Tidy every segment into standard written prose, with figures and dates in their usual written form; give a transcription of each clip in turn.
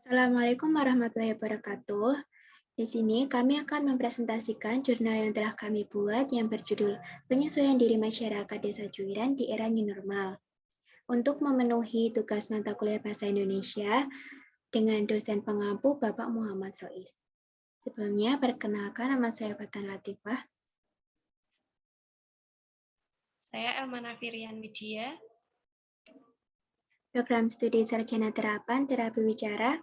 Assalamualaikum warahmatullahi wabarakatuh. Di sini kami akan mempresentasikan jurnal yang telah kami buat yang berjudul Penyesuaian Diri Masyarakat Desa Juwiran di Era New Normal. Untuk memenuhi tugas mata kuliah Bahasa Indonesia dengan dosen pengampu Bapak Muhammad Rois. Sebelumnya, perkenalkan nama saya Fatan Latifah. Saya Elmana Firian Widya. Program Studi Sarjana Terapan Terapi Wicara,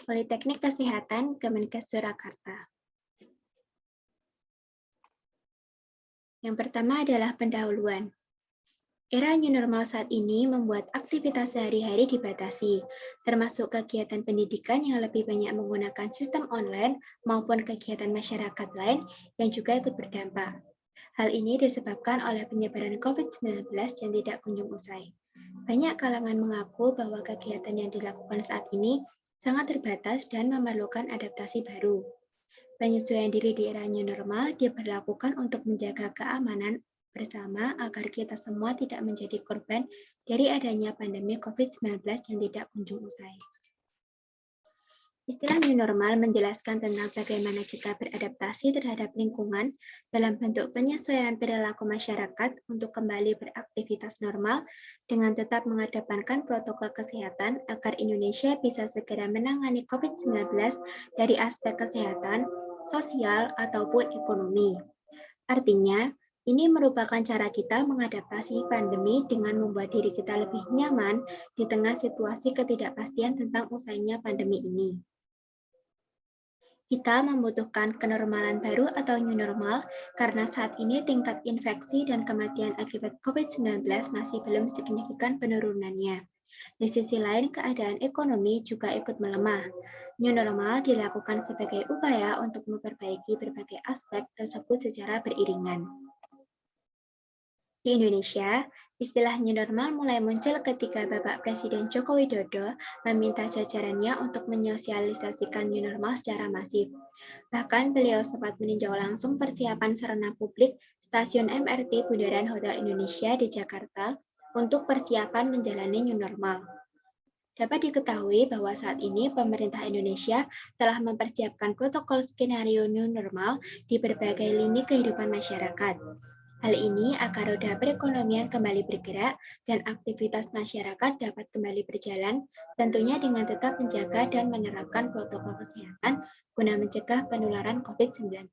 Politeknik Kesehatan, Kemenkes Surakarta. Yang pertama adalah pendahuluan. Era new normal saat ini membuat aktivitas sehari-hari dibatasi, termasuk kegiatan pendidikan yang lebih banyak menggunakan sistem online maupun kegiatan masyarakat lain yang juga ikut berdampak. Hal ini disebabkan oleh penyebaran COVID-19 yang tidak kunjung usai. Banyak kalangan mengaku bahwa kegiatan yang dilakukan saat ini sangat terbatas dan memerlukan adaptasi baru. Penyesuaian diri di era new normal diberlakukan untuk menjaga keamanan bersama agar kita semua tidak menjadi korban dari adanya pandemi COVID-19 yang tidak kunjung usai. Istilah new normal menjelaskan tentang bagaimana kita beradaptasi terhadap lingkungan dalam bentuk penyesuaian perilaku masyarakat untuk kembali beraktivitas normal dengan tetap mengedepankan protokol kesehatan agar Indonesia bisa segera menangani COVID-19 dari aspek kesehatan, sosial, ataupun ekonomi. Artinya, ini merupakan cara kita mengadaptasi pandemi dengan membuat diri kita lebih nyaman di tengah situasi ketidakpastian tentang usainya pandemi ini. Kita membutuhkan kenormalan baru atau new normal karena saat ini tingkat infeksi dan kematian akibat COVID-19 masih belum signifikan penurunannya. Di sisi lain, keadaan ekonomi juga ikut melemah. New normal dilakukan sebagai upaya untuk memperbaiki berbagai aspek tersebut secara beriringan. Di Indonesia, istilah new normal mulai muncul ketika Bapak Presiden Joko Widodo meminta jajarannya untuk menyosialisasikan new normal secara masif. Bahkan beliau sempat meninjau langsung persiapan sarana publik stasiun MRT Bundaran Hotel Indonesia di Jakarta untuk persiapan menjalani new normal. Dapat diketahui bahwa saat ini pemerintah Indonesia telah mempersiapkan protokol skenario new normal di berbagai lini kehidupan masyarakat. Hal ini agar roda perekonomian kembali bergerak dan aktivitas masyarakat dapat kembali berjalan, tentunya dengan tetap menjaga dan menerapkan protokol kesehatan guna mencegah penularan COVID-19.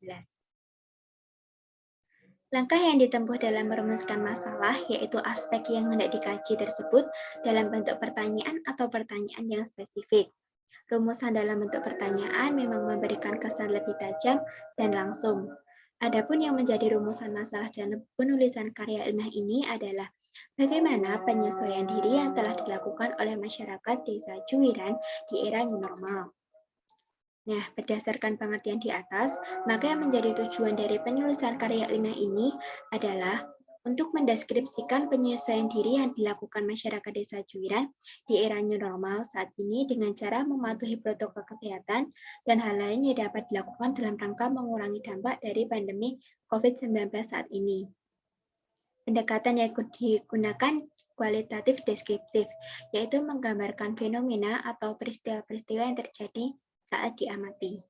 Langkah yang ditempuh dalam merumuskan masalah yaitu aspek yang hendak dikaji tersebut dalam bentuk pertanyaan atau pertanyaan yang spesifik. Rumusan dalam bentuk pertanyaan memang memberikan kesan lebih tajam dan langsung. Adapun yang menjadi rumusan masalah dalam penulisan karya ilmiah ini adalah bagaimana penyesuaian diri yang telah dilakukan oleh masyarakat Desa Juwiran di era new normal. Nah, berdasarkan pengertian di atas, maka yang menjadi tujuan dari penulisan karya ilmiah ini adalah untuk mendeskripsikan penyesuaian diri yang dilakukan masyarakat Desa Juwiran di era new normal saat ini dengan cara mematuhi protokol kesehatan dan hal lain yang dapat dilakukan dalam rangka mengurangi dampak dari pandemi COVID-19 saat ini. Pendekatan yang digunakan kualitatif deskriptif, yaitu menggambarkan fenomena atau peristiwa-peristiwa yang terjadi saat diamati.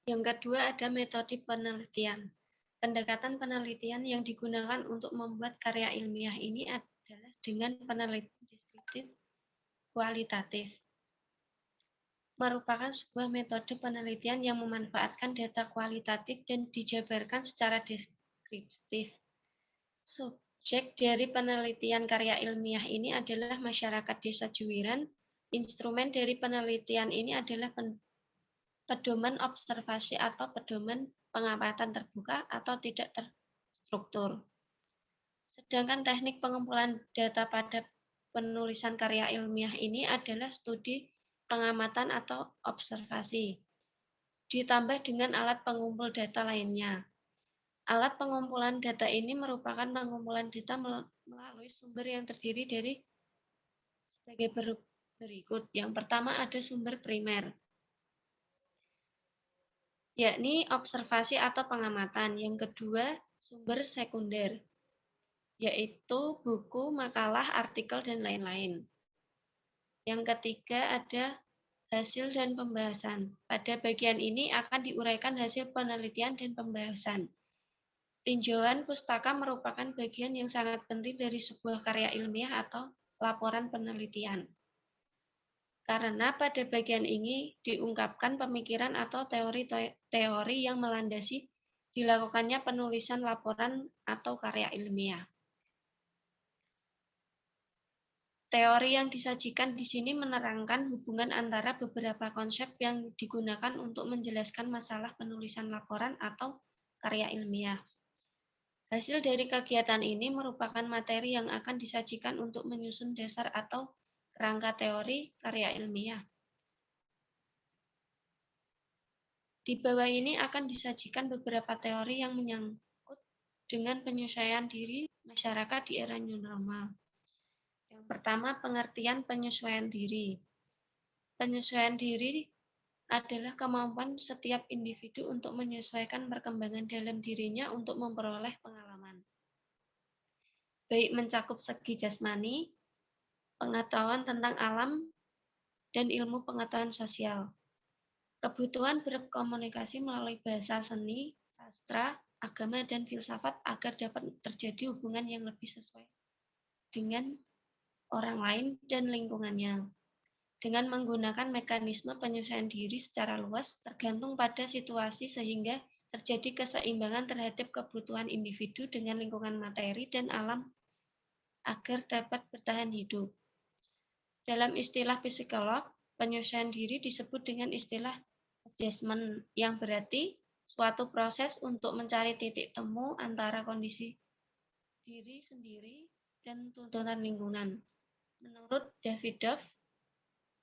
Yang kedua ada metode penelitian. Pendekatan penelitian yang digunakan untuk membuat karya ilmiah ini adalah dengan penelitian deskriptif kualitatif. Merupakan sebuah metode penelitian yang memanfaatkan data kualitatif dan dijabarkan secara deskriptif. Subjek dari penelitian karya ilmiah ini adalah masyarakat Desa Juwiran. Instrumen dari penelitian ini adalah pedoman observasi atau pedoman pengamatan terbuka atau tidak terstruktur. Sedangkan teknik pengumpulan data pada penulisan karya ilmiah ini adalah studi pengamatan atau observasi, ditambah dengan alat pengumpul data lainnya. Alat pengumpulan data ini merupakan pengumpulan data melalui sumber yang terdiri dari sebagai berikut. Yang pertama ada sumber primer, yakni observasi atau pengamatan. Yang kedua, sumber sekunder, yaitu buku, makalah, artikel, dan lain-lain. Yang ketiga ada hasil dan pembahasan. Pada bagian ini akan diuraikan hasil penelitian dan pembahasan. Tinjauan pustaka merupakan bagian yang sangat penting dari sebuah karya ilmiah atau laporan penelitian. Karena pada bagian ini diungkapkan pemikiran atau teori-teori yang melandasi dilakukannya penulisan laporan atau karya ilmiah. Teori yang disajikan di sini menerangkan hubungan antara beberapa konsep yang digunakan untuk menjelaskan masalah penulisan laporan atau karya ilmiah. Hasil dari kegiatan ini merupakan materi yang akan disajikan untuk menyusun dasar atau kerangka teori karya ilmiah. Di bawah ini akan disajikan beberapa teori yang menyangkut dengan penyesuaian diri masyarakat di era new normal. Yang pertama, pengertian penyesuaian diri. Penyesuaian diri adalah kemampuan setiap individu untuk menyesuaikan perkembangan dalam dirinya untuk memperoleh pengalaman. Baik mencakup segi jasmani, pengetahuan tentang alam, dan ilmu pengetahuan sosial. Kebutuhan berkomunikasi melalui bahasa seni, sastra, agama, dan filsafat agar dapat terjadi hubungan yang lebih sesuai dengan orang lain dan lingkungannya. Dengan menggunakan mekanisme penyesuaian diri secara luas tergantung pada situasi sehingga terjadi keseimbangan terhadap kebutuhan individu dengan lingkungan materi dan alam agar dapat bertahan hidup. Dalam istilah psikolog, penyesuaian diri disebut dengan istilah adjustment, yang berarti suatu proses untuk mencari titik temu antara kondisi diri sendiri dan tuntutan lingkungan. Menurut David Duff,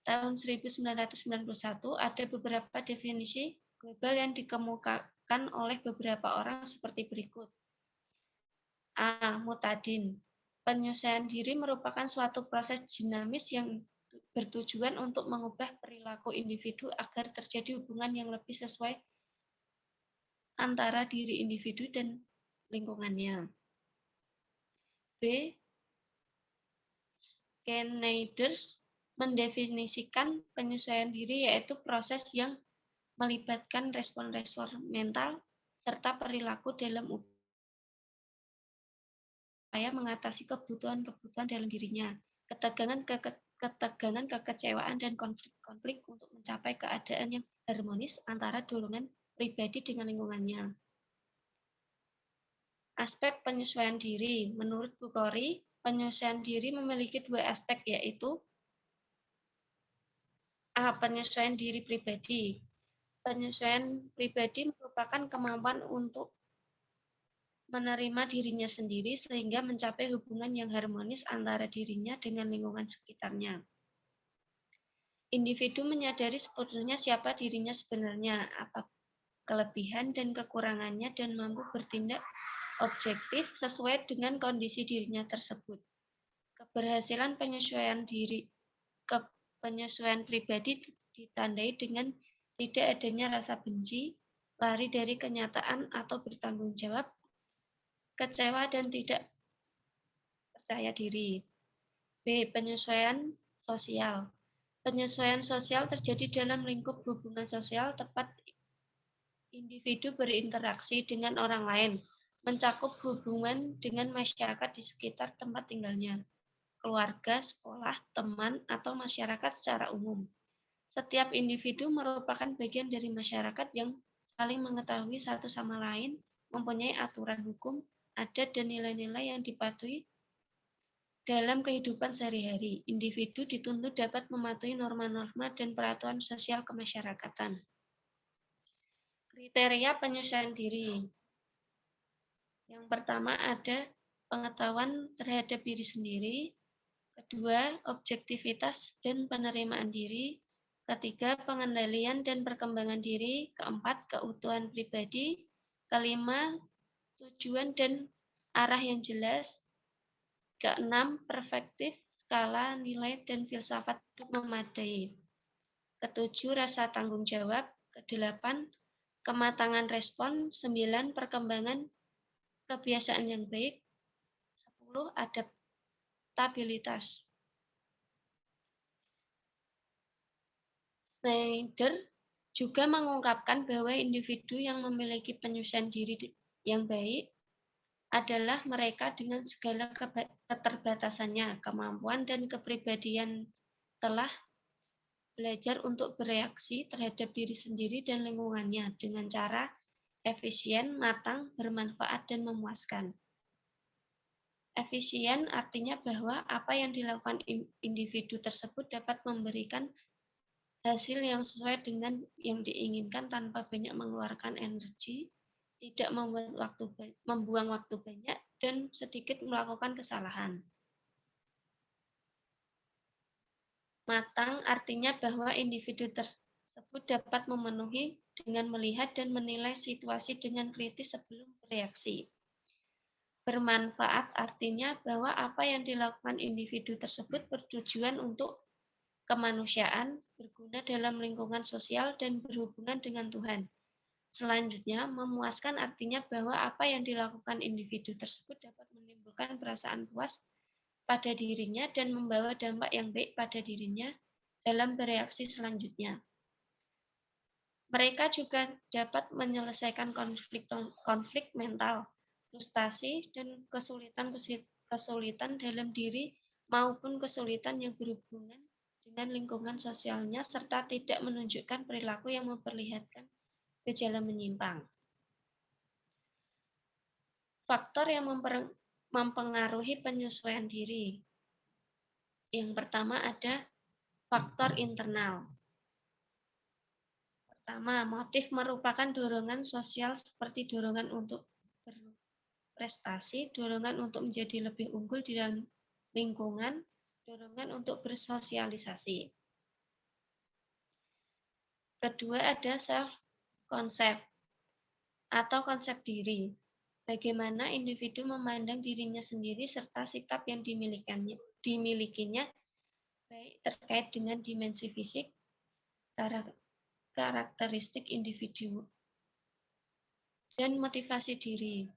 tahun 1991 ada beberapa definisi global yang dikemukakan oleh beberapa orang seperti berikut. A. Mutadin. Penyesuaian diri merupakan suatu proses dinamis yang bertujuan untuk mengubah perilaku individu agar terjadi hubungan yang lebih sesuai antara diri individu dan lingkungannya. B. Schneider's mendefinisikan penyesuaian diri yaitu proses yang melibatkan respon-respon mental serta perilaku dalam upaya mengatasi kebutuhan-kebutuhan dalam dirinya, ketegangan, kekecewaan, dan konflik-konflik untuk mencapai keadaan yang harmonis antara dorongan pribadi dengan lingkungannya. Aspek penyesuaian diri. Menurut Bukhari, penyesuaian diri memiliki dua aspek, yaitu A. Penyesuaian diri pribadi. Penyesuaian pribadi merupakan kemampuan untuk menerima dirinya sendiri sehingga mencapai hubungan yang harmonis antara dirinya dengan lingkungan sekitarnya. Individu menyadari sepenuhnya siapa dirinya sebenarnya, apa kelebihan dan kekurangannya, dan mampu bertindak objektif sesuai dengan kondisi dirinya tersebut. Keberhasilan penyesuaian pribadi ditandai dengan tidak adanya rasa benci, lari dari kenyataan atau bertanggung jawab, kecewa, dan tidak percaya diri. B. Penyesuaian sosial. Penyesuaian sosial terjadi dalam lingkup hubungan sosial, tepat individu berinteraksi dengan orang lain, mencakup hubungan dengan masyarakat di sekitar tempat tinggalnya, keluarga, sekolah, teman, atau masyarakat secara umum. Setiap individu merupakan bagian dari masyarakat yang saling mengetahui satu sama lain, mempunyai aturan hukum, adat, dan nilai-nilai yang dipatuhi dalam kehidupan sehari-hari. Individu dituntut dapat mematuhi norma-norma dan peraturan sosial kemasyarakatan. Kriteria penyesuaian diri. Yang pertama ada pengetahuan terhadap diri sendiri. Kedua, objektivitas dan penerimaan diri. Ketiga, pengendalian dan perkembangan diri. Keempat, keutuhan pribadi. Kelima, tujuan dan arah yang jelas. Keenam, perspektif, skala, nilai, dan filsafat hidup memadai. Ketujuh, rasa tanggung jawab. Kedelapan, kematangan respon. 9, perkembangan kebiasaan yang baik. 10, adaptabilitas. Schneider juga mengungkapkan bahwa individu yang memiliki penyesuaian diri yang baik adalah mereka dengan segala keterbatasannya, kemampuan, dan kepribadian telah belajar untuk bereaksi terhadap diri sendiri dan lingkungannya dengan cara efisien, matang, bermanfaat, dan memuaskan. Efisien artinya bahwa apa yang dilakukan individu tersebut dapat memberikan hasil yang sesuai dengan yang diinginkan tanpa banyak mengeluarkan energi, tidak membuang waktu banyak, dan sedikit melakukan kesalahan. Matang artinya bahwa individu tersebut dapat memenuhi dengan melihat dan menilai situasi dengan kritis sebelum bereaksi. Bermanfaat artinya bahwa apa yang dilakukan individu tersebut bertujuan untuk kemanusiaan, berguna dalam lingkungan sosial, dan berhubungan dengan Tuhan. Selanjutnya, memuaskan artinya bahwa apa yang dilakukan individu tersebut dapat menimbulkan perasaan puas pada dirinya dan membawa dampak yang baik pada dirinya dalam bereaksi selanjutnya. Mereka juga dapat menyelesaikan konflik mental, frustasi, dan kesulitan dalam diri maupun kesulitan yang berhubungan dengan lingkungan sosialnya serta tidak menunjukkan perilaku yang memperlihatkan gejala menyimpang. Faktor yang mempengaruhi penyesuaian diri. Yang pertama ada faktor internal. Pertama, motif merupakan dorongan sosial seperti dorongan untuk berprestasi, dorongan untuk menjadi lebih unggul di dalam lingkungan, dorongan untuk bersosialisasi. Kedua ada self-concept atau konsep diri. Bagaimana individu memandang dirinya sendiri serta sikap yang dimilikinya baik terkait dengan dimensi fisik, karakteristik individu, dan motivasi diri.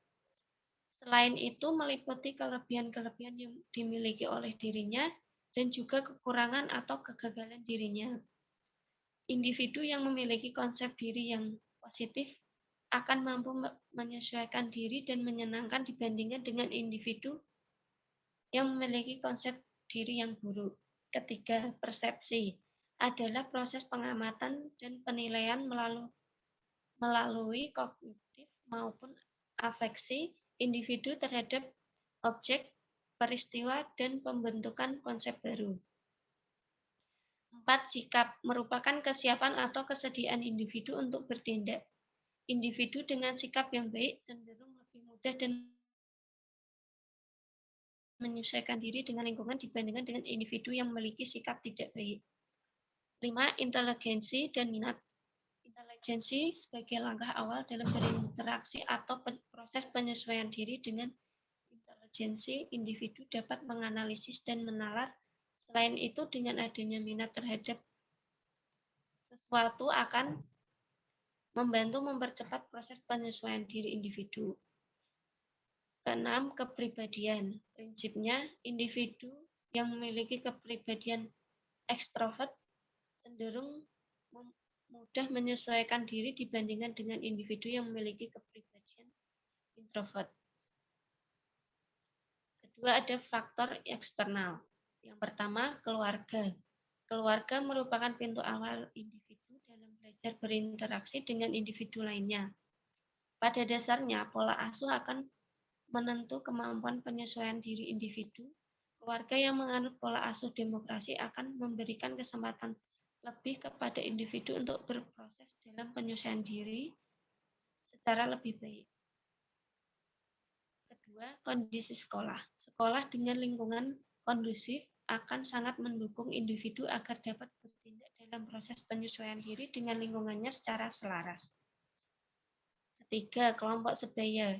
Selain itu meliputi kelebihan-kelebihan yang dimiliki oleh dirinya dan juga kekurangan atau kegagalan dirinya. Individu yang memiliki konsep diri yang positif akan mampu menyesuaikan diri dan menyenangkan dibandingkan dengan individu yang memiliki konsep diri yang buruk. Ketiga, persepsi adalah proses pengamatan dan penilaian melalui kognitif maupun afeksi individu terhadap objek, peristiwa, dan pembentukan konsep baru. 4. Sikap merupakan kesiapan atau kesediaan individu untuk bertindak. Individu dengan sikap yang baik cenderung lebih mudah dan menyesuaikan diri dengan lingkungan dibandingkan dengan individu yang memiliki sikap tidak baik. 5. Inteligensi dan minat. Inteligensi sebagai langkah awal dalam berinteraksi atau proses penyesuaian diri. Dengan inteligensi, individu dapat menganalisis dan menalar. Selain itu, dengan adanya minat terhadap sesuatu akan membantu mempercepat proses penyesuaian diri individu. Keenam, kepribadian. Prinsipnya, individu yang memiliki kepribadian ekstrovert cenderung mudah menyesuaikan diri dibandingkan dengan individu yang memiliki kepribadian introvert. Kedua, ada faktor eksternal. Yang pertama, keluarga. Keluarga merupakan pintu awal individu dalam belajar berinteraksi dengan individu lainnya. Pada dasarnya, pola asuh akan menentu kemampuan penyesuaian diri individu. Keluarga yang menganut pola asuh demokrasi akan memberikan kesempatan lebih kepada individu untuk berproses dalam penyesuaian diri secara lebih baik. Kedua, kondisi sekolah. Sekolah dengan lingkungan kondusif akan sangat mendukung individu agar dapat bertindak dalam proses penyesuaian diri dengan lingkungannya secara selaras. Ketiga, kelompok sebaya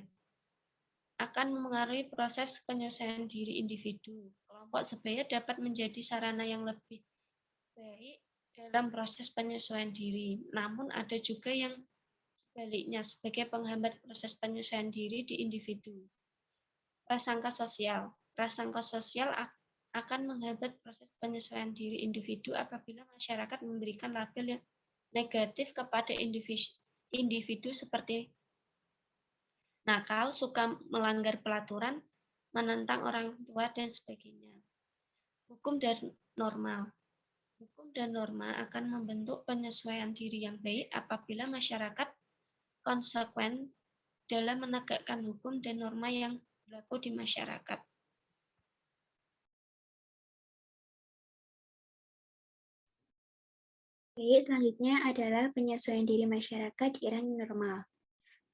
akan memengaruhi proses penyesuaian diri individu. Kelompok sebaya dapat menjadi sarana yang lebih baik dalam proses penyesuaian diri. Namun ada juga yang sebaliknya sebagai penghambat proses penyesuaian diri di individu. Prasangka sosial. prasangka sosial akan menghambat proses penyesuaian diri individu apabila masyarakat memberikan label yang negatif kepada individu seperti nakal, suka melanggar peraturan, menentang orang tua, dan sebagainya. Hukum dan norma. Hukum dan norma akan membentuk penyesuaian diri yang baik apabila masyarakat konsekuen dalam menegakkan hukum dan norma yang berlaku di masyarakat. Baik, selanjutnya adalah penyesuaian diri masyarakat di era new normal.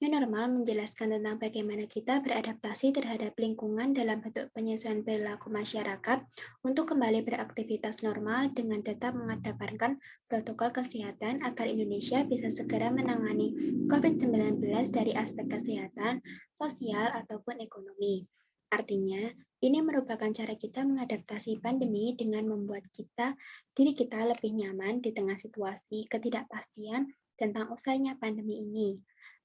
New normal menjelaskan tentang bagaimana kita beradaptasi terhadap lingkungan dalam bentuk penyesuaian perilaku masyarakat untuk kembali beraktivitas normal dengan tetap mengedepankan protokol kesehatan agar Indonesia bisa segera menangani COVID-19 dari aspek kesehatan, sosial, ataupun ekonomi. Artinya, ini merupakan cara kita mengadaptasi pandemi dengan membuat diri kita lebih nyaman di tengah situasi ketidakpastian tentang usainya pandemi ini.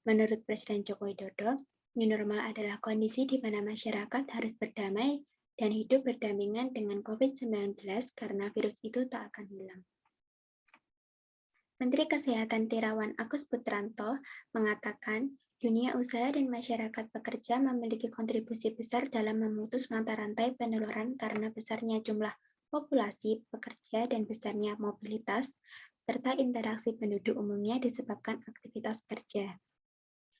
Menurut Presiden Joko Widodo, new normal adalah kondisi di mana masyarakat harus berdamai dan hidup berdampingan dengan COVID-19 karena virus itu tak akan hilang. Menteri Kesehatan Terawan Agus Putranto mengatakan, dunia usaha dan masyarakat pekerja memiliki kontribusi besar dalam memutus mata rantai penularan karena besarnya jumlah populasi pekerja dan besarnya mobilitas, serta interaksi penduduk umumnya disebabkan aktivitas kerja.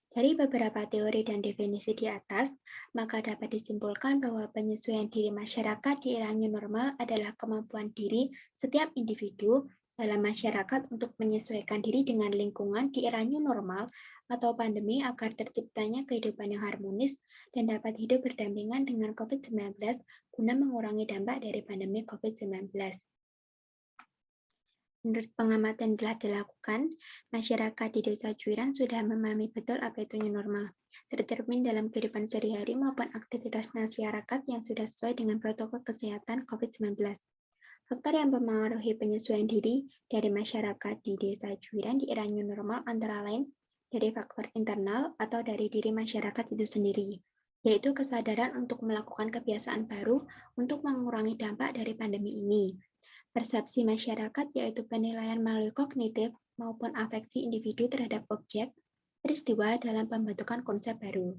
Dari beberapa teori dan definisi di atas, maka dapat disimpulkan bahwa penyesuaian diri masyarakat di era new normal adalah kemampuan diri setiap individu dalam masyarakat untuk menyesuaikan diri dengan lingkungan di era new normal atau pandemi agar terciptanya kehidupan yang harmonis dan dapat hidup berdampingan dengan COVID-19 guna mengurangi dampak dari pandemi COVID-19. Menurut pengamatan telah dilakukan, masyarakat di Desa Juiran sudah memahami betul apa itu new normal, tercermin dalam kehidupan sehari-hari maupun aktivitas masyarakat yang sudah sesuai dengan protokol kesehatan COVID-19. Faktor yang mempengaruhi penyesuaian diri dari masyarakat di Desa Juiran di era new normal antara lain dari faktor internal atau dari diri masyarakat itu sendiri, yaitu kesadaran untuk melakukan kebiasaan baru untuk mengurangi dampak dari pandemi ini. Persepsi masyarakat yaitu penilaian melalui kognitif maupun afeksi individu terhadap objek, peristiwa dalam pembentukan konsep baru.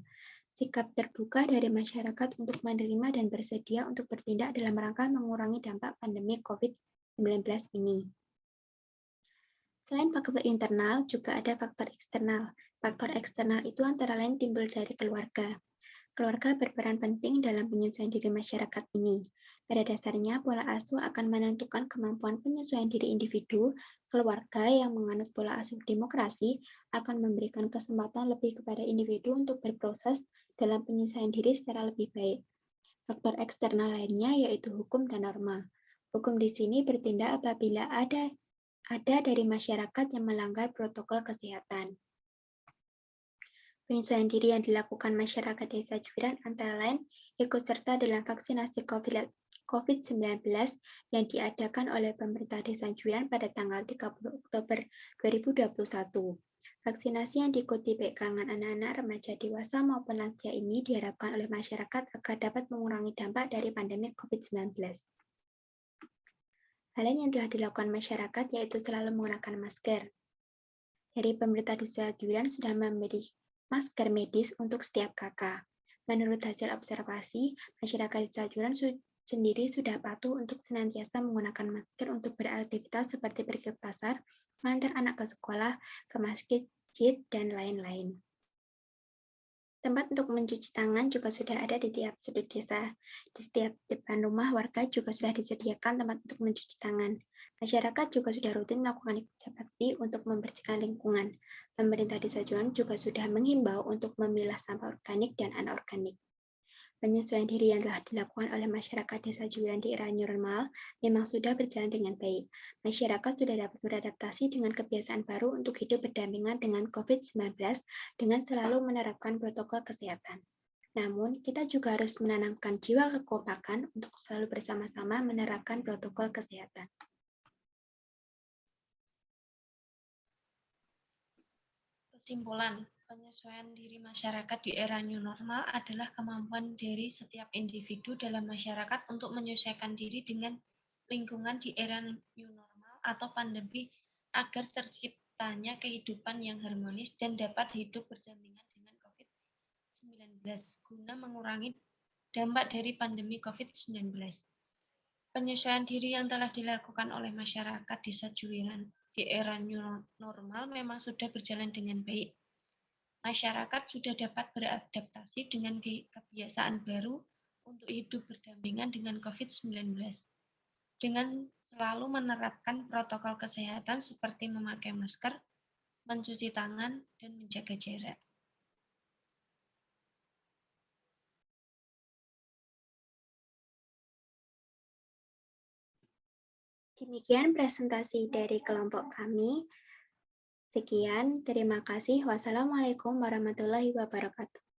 Sikap terbuka dari masyarakat untuk menerima dan bersedia untuk bertindak dalam rangka mengurangi dampak pandemi COVID-19 ini. Selain faktor internal, juga ada faktor eksternal. Faktor eksternal itu antara lain timbul dari keluarga. Keluarga berperan penting dalam penyesuaian diri masyarakat ini. Pada dasarnya, pola asuh akan menentukan kemampuan penyesuaian diri individu. Keluarga yang menganut pola asuh demokrasi akan memberikan kesempatan lebih kepada individu untuk berproses dalam penyesuaian diri secara lebih baik. Faktor eksternal lainnya yaitu hukum dan norma. Hukum di sini bertindak apabila ada dari masyarakat yang melanggar protokol kesehatan. Penyesuaian diri yang dilakukan masyarakat Desa Juiran antara lain ikut serta dalam vaksinasi COVID-19 yang diadakan oleh pemerintah Desa Juiran pada tanggal 30 Oktober 2021. Vaksinasi yang diikuti baik kalangan anak-anak, remaja, dewasa maupun lansia ini diharapkan oleh masyarakat agar dapat mengurangi dampak dari pandemi COVID-19. Hal lain yang telah dilakukan masyarakat yaitu selalu menggunakan masker. Dari pemerintah Desa Juiran sudah memberi masker medis untuk setiap kakak. Menurut hasil observasi, masyarakat Desa Juiran sendiri sudah patuh untuk senantiasa menggunakan masker untuk beraktivitas seperti pergi ke pasar, mengantar anak ke sekolah, ke masjid, dan lain-lain. Tempat untuk mencuci tangan juga sudah ada di tiap sudut desa. Di setiap depan rumah warga juga sudah disediakan tempat untuk mencuci tangan. Masyarakat juga sudah rutin melakukan kerja bakti untuk membersihkan lingkungan. Pemerintah Desa Juiran juga sudah menghimbau untuk memilah sampah organik dan anorganik. Penyesuaian diri yang telah dilakukan oleh masyarakat Desa Juiran di era new normal memang sudah berjalan dengan baik. Masyarakat sudah dapat beradaptasi dengan kebiasaan baru untuk hidup berdampingan dengan COVID-19 dengan selalu menerapkan protokol kesehatan. Namun, kita juga harus menanamkan jiwa kekompakan untuk selalu bersama-sama menerapkan protokol kesehatan. Kesimpulan, Penyesuaian diri masyarakat di era new normal adalah kemampuan dari setiap individu dalam masyarakat untuk menyesuaikan diri dengan lingkungan di era new normal atau pandemi agar terciptanya kehidupan yang harmonis dan dapat hidup berdampingan dengan COVID-19 guna mengurangi dampak dari pandemi COVID-19. Penyesuaian diri yang telah dilakukan oleh masyarakat di Sajuwiran di era new normal memang sudah berjalan dengan baik. Masyarakat sudah dapat beradaptasi dengan kebiasaan baru untuk hidup berdampingan dengan COVID-19 dengan selalu menerapkan protokol kesehatan seperti memakai masker, mencuci tangan, dan menjaga jarak. Demikian presentasi dari kelompok kami. Sekian, terima kasih. Wassalamualaikum warahmatullahi wabarakatuh.